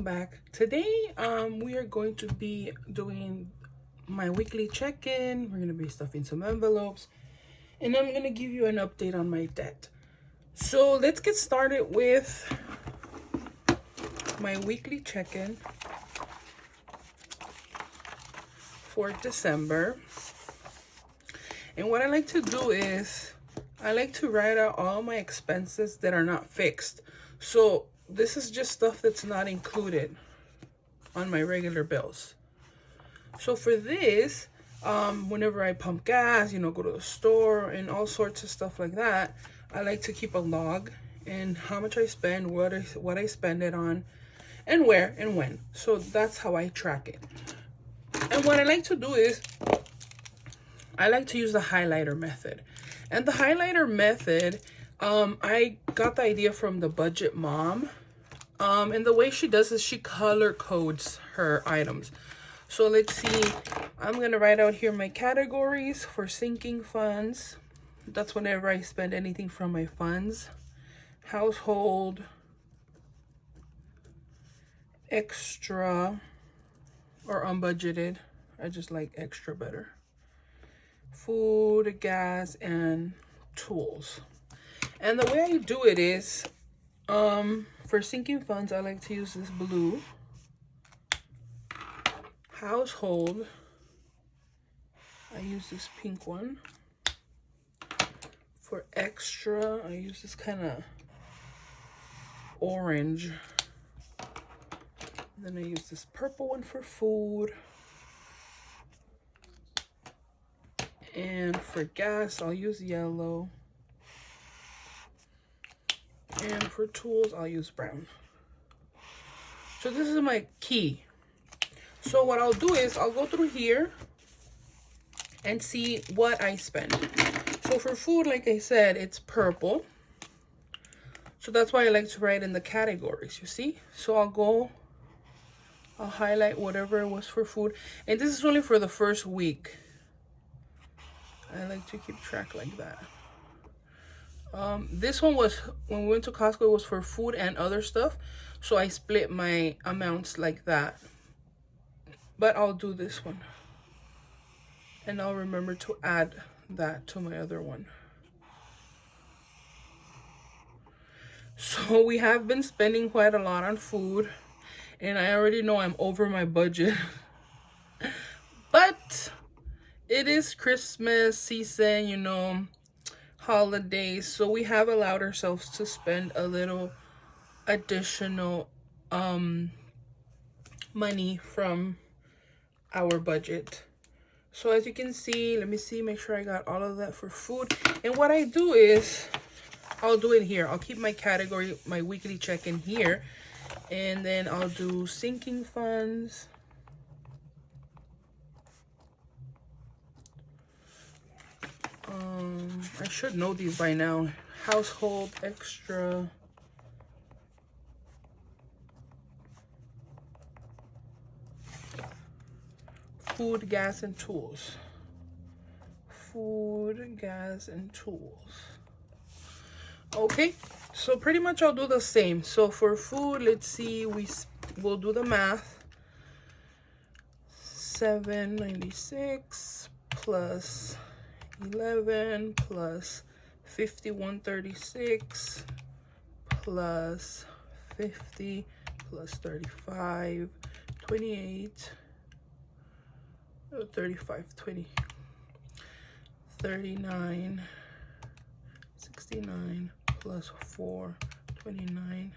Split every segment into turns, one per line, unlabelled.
welcome back. Today we are going to be doing my weekly check-in. We're going to be stuffing some envelopes, and I'm going to give you an update on my debt. So let's get started with my weekly check-in for December. And what I like to do is I like to write out all my expenses that are not fixed. So this is just stuff that's not included on my regular bills. So for this, whenever I pump gas, go to the store and all sorts of stuff like that, I like to keep a log and how much I spend, what I spend it on, and where and when. So that's how I track it. And what I like to do is I like to use the highlighter method. And the highlighter method, I got the idea from the Budget Mom. And the way she does is she color codes her items. So let's see, I'm going to write out here my categories for sinking funds. That's whenever I spend anything from my funds. Household, extra, or unbudgeted. I just like extra better. Food, gas, and tools. And the way I do it is, for sinking funds, I like to use this blue. Household, I use this pink one. For extra, I use this kind of orange. Then I use this purple one for food. And for gas, I'll use yellow. And for tools, I'll use brown. So this is my key. So what I'll do is I'll go through here and see what I spend. So for food, like I said, it's purple. So that's why I like to write in the categories, you see? So I'll highlight whatever it was for food. And this is only for the first week. I like to keep track like that. This one was, when we went to Costco, it was for food and other stuff. So I split my amounts like that. But I'll do this one. And I'll remember to add that to my other one. So we have been spending quite a lot on food. And I already know I'm over my budget. But it is Christmas season, holidays, so we have allowed ourselves to spend a little additional money from our budget. So as you can see, let me see, make sure I got all of that for food. And what I do is I'll do it here. I'll keep my category, my weekly check-in here, and then I'll do sinking funds. I should know these by now. Household, extra. Food, gas, and tools. Food, gas, and tools. Okay, so pretty much I'll do the same. So for food, let's see, we'll do the math. $7.96 plus 11 plus 51.36 plus 50 plus 35, 28, 35, 20, 39, 69 plus 4, 29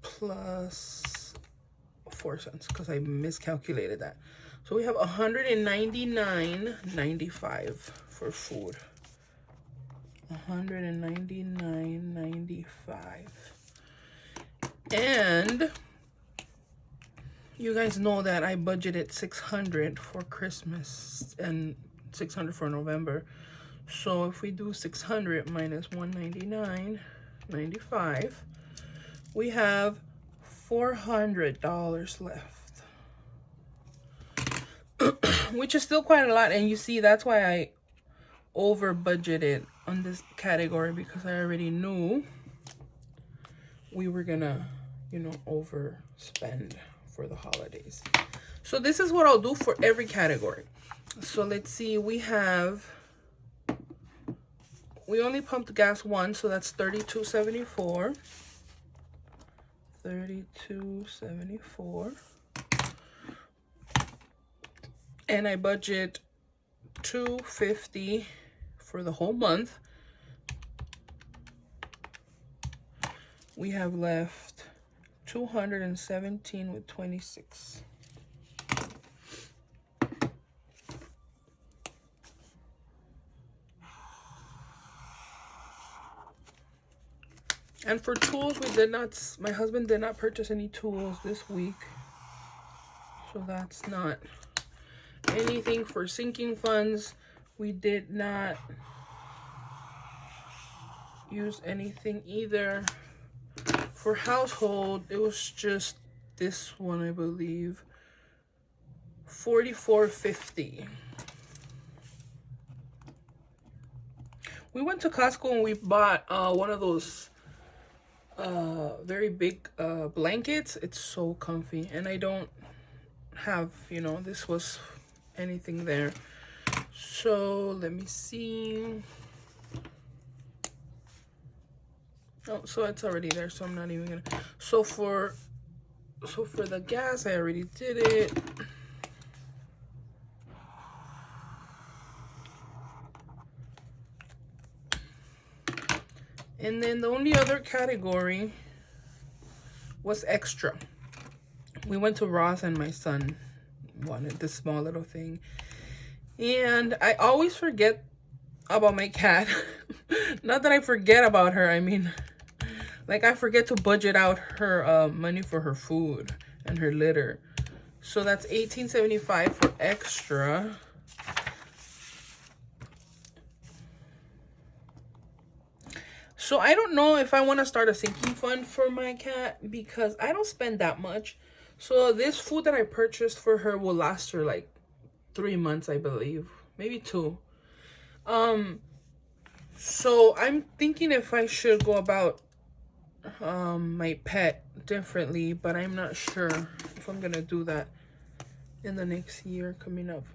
plus 4 cents because I miscalculated that. So we have $199.95 for food. $199.95. And you guys know that I budgeted $600 for Christmas and $600 for November. So if we do 600 minus $199.95, we have $400 left. Which is still quite a lot, and you see that's why I over budgeted on this category, because I already knew we were gonna, you know, overspend for the holidays. So this is what I'll do for every category. So let's see, we only pumped gas once, so that's $32.74. $32.74. And I budget $250 for the whole month. We have left $217.26. And for tools, my husband did not purchase any tools this week. So that's not anything. For sinking funds, we did not use anything either. For household, it was just this one, I believe. $44.50. We went to Costco and we bought one of those very big blankets. It's so comfy, and I don't have, you know, this was anything there. So let me see. Oh, so it's already there, so I'm not even gonna. So for the gas, I already did it. And then the only other category was extra. We went to Ross and my son wanted this small little thing. And I always forget about my cat. Not that I forget about her, I mean, like I forget to budget out her money for her food and her litter. So that's $18.75 for extra. So I don't know if I want to start a sinking fund for my cat because I don't spend that much. So this food that I purchased for her will last her like 3 months, I believe, maybe 2. So I'm thinking if I should go about my pet differently, but I'm not sure if I'm gonna do that in the next year coming up.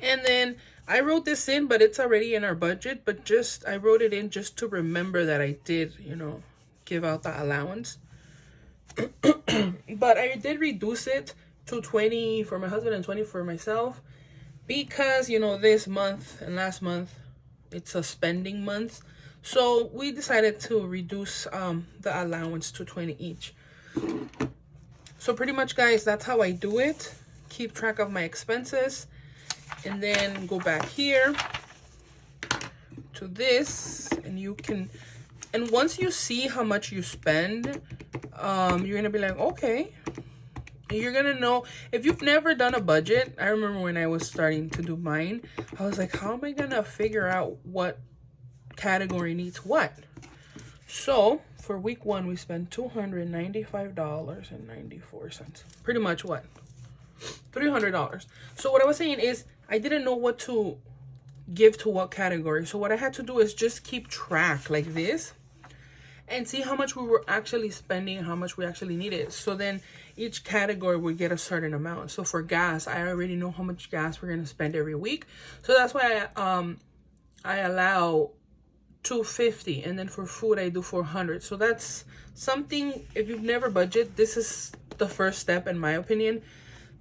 And then I wrote this in, but it's already in our budget, but I wrote it in just to remember that I did, you know, give out the allowance. But I did reduce it to 20 for my husband and 20 for myself because, you know, this month and last month, it's a spending month. So we decided to reduce the allowance to 20 each. So pretty much, guys, that's how I do it. Keep track of my expenses. And then go back here to this, and you can, and once you see how much you spend, you're gonna be like, okay, you're gonna know. If you've never done a budget, I remember when I was starting to do mine, I was like, how am I gonna figure out what category needs what? So for week 1, we spent $295.94. Pretty much what? $300. So what I was saying is I didn't know what to give to what category. So what I had to do is just keep track like this and see how much we were actually spending and how much we actually needed. So then each category would get a certain amount. So for gas, I already know how much gas we're going to spend every week. So that's why I allow $250, and then for food I do $400. So that's something, if you've never budgeted, this is the first step in my opinion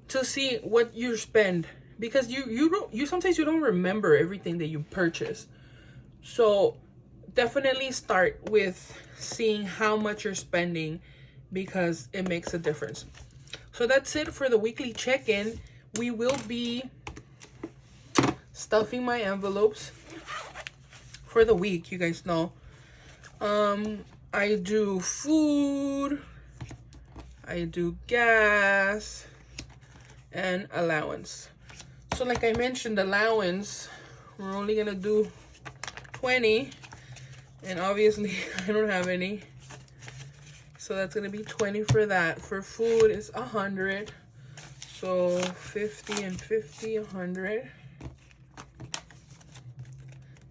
to see what you spend, because you sometimes you don't remember everything that you purchase. So definitely start with seeing how much you're spending because it makes a difference. So that's it for the weekly check-in. We will be stuffing my envelopes for the week. You guys know I do food, I do gas, and allowance. So like I mentioned, allowance, we're only gonna do 20, and obviously I don't have any, so that's gonna be 20 for that. For food is 100, so 50 and 50, 100.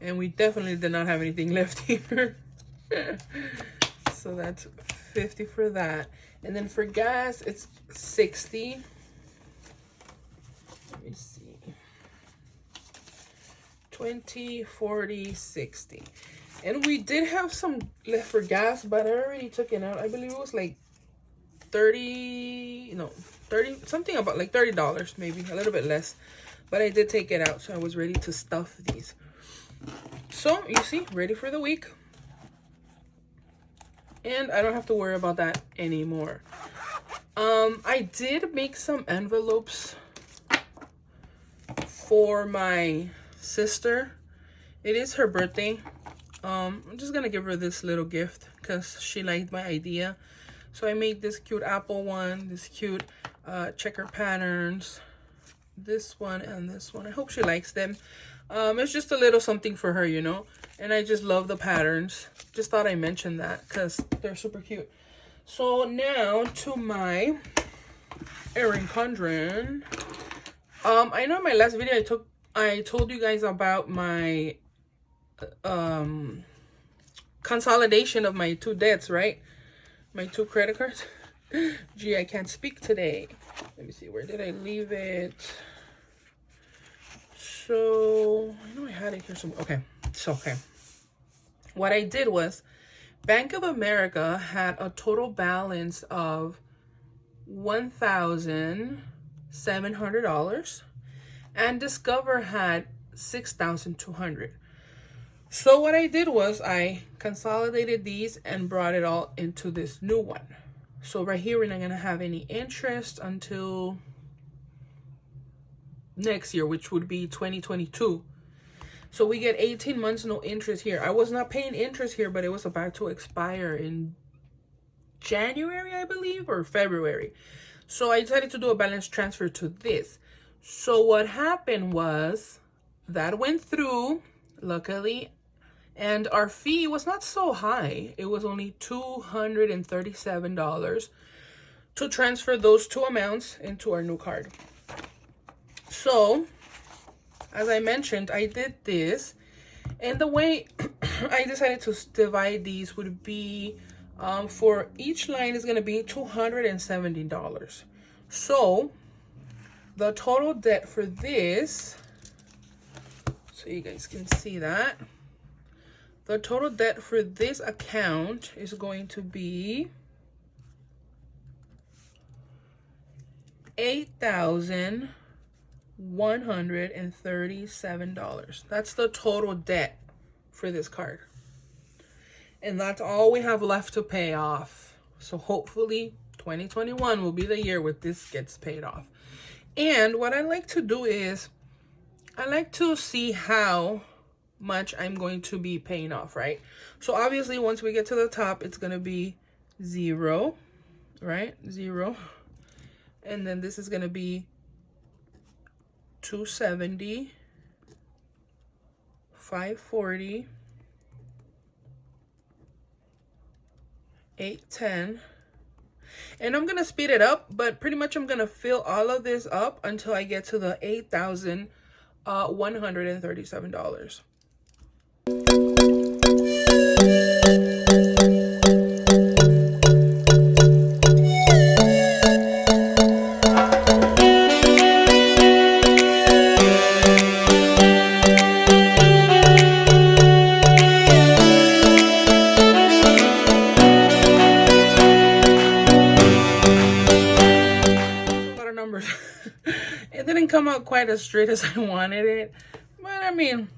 And we definitely did not have anything left here. So that's 50 for that. And then for gas, it's 60. Let me see. 20, 40, 60. And we did have some left for gas, but I already took it out. I believe it was like 30, no, 30, something about like $30, maybe a little bit less. But I did take it out, so I was ready to stuff these. So, you see, ready for the week. And I don't have to worry about that anymore. I did make some envelopes for my sister. It is her birthday. I'm just gonna give her this little gift because she liked my idea. So I made this cute apple one, this cute checker patterns, this one and this one. I hope she likes them. It's just a little something for her, you know. And I just love the patterns. Just thought I mentioned that because they're super cute. So now to my Erin Condren. I know in my last video I told you guys about my consolidation of my 2 debts, right? My 2 credit cards. Gee, I can't speak today. Let me see, where did I leave it? So I know I had it here somewhere. Okay, so what I did was Bank of America had a total balance of $1,700 and Discover had $6,200. So what I did was I consolidated these and brought it all into this new one. So right here, we're not gonna have any interest until next year, which would be 2022. So we get 18 months no interest here. I was not paying interest here, but it was about to expire in January, I believe, or February. So I decided to do a balance transfer to this. So what happened was that went through, luckily, and our fee was not so high. It was only $237 to transfer those 2 amounts into our new card. So, as I mentioned, I did this, and the way I decided to divide these would be for each line is going to be $270. So, the total debt for this, so you guys can see that, the total debt for this account is going to be $8,137. That's the total debt for this card. And that's all we have left to pay off. So hopefully 2021 will be the year where this gets paid off. And what I like to do is I like to see how much I'm going to be paying off, right? So obviously once we get to the top, it's going to be 0, right? 0. And then this is going to be 270, 540, 810. And I'm going to speed it up, but pretty much I'm going to fill all of this up until I get to the $8,137. It didn't come out quite as straight as I wanted it, but I mean,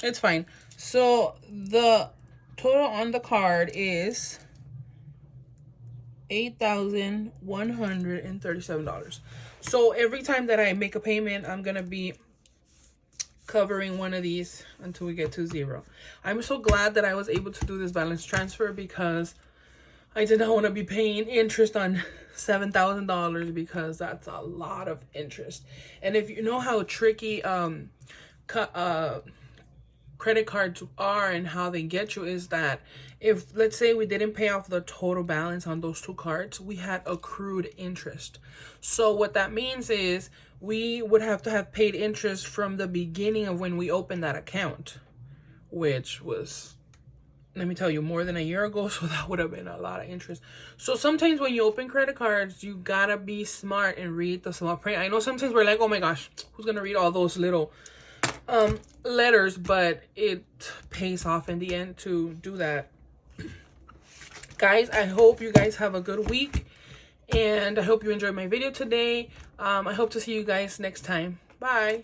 it's fine. So the total on the card is $8,137. So every time that I make a payment, I'm gonna be covering one of these until we get to 0. I'm so glad that I was able to do this balance transfer because I did not want to be paying interest on $7,000 because that's a lot of interest. And if you know how tricky credit cards are and how they get you is that if, let's say, we didn't pay off the total balance on those two cards, we had accrued interest. So what that means is we would have to have paid interest from the beginning of when we opened that account, which was, let me tell you, more than a year ago. So that would have been a lot of interest. So sometimes when you open credit cards, you gotta be smart and read the small print. I know sometimes we're like, oh my gosh, who's gonna read all those little letters? But it pays off in the end to do that. Guys, I hope you guys have a good week, and I hope you enjoyed my video today. I hope to see you guys next time. Bye.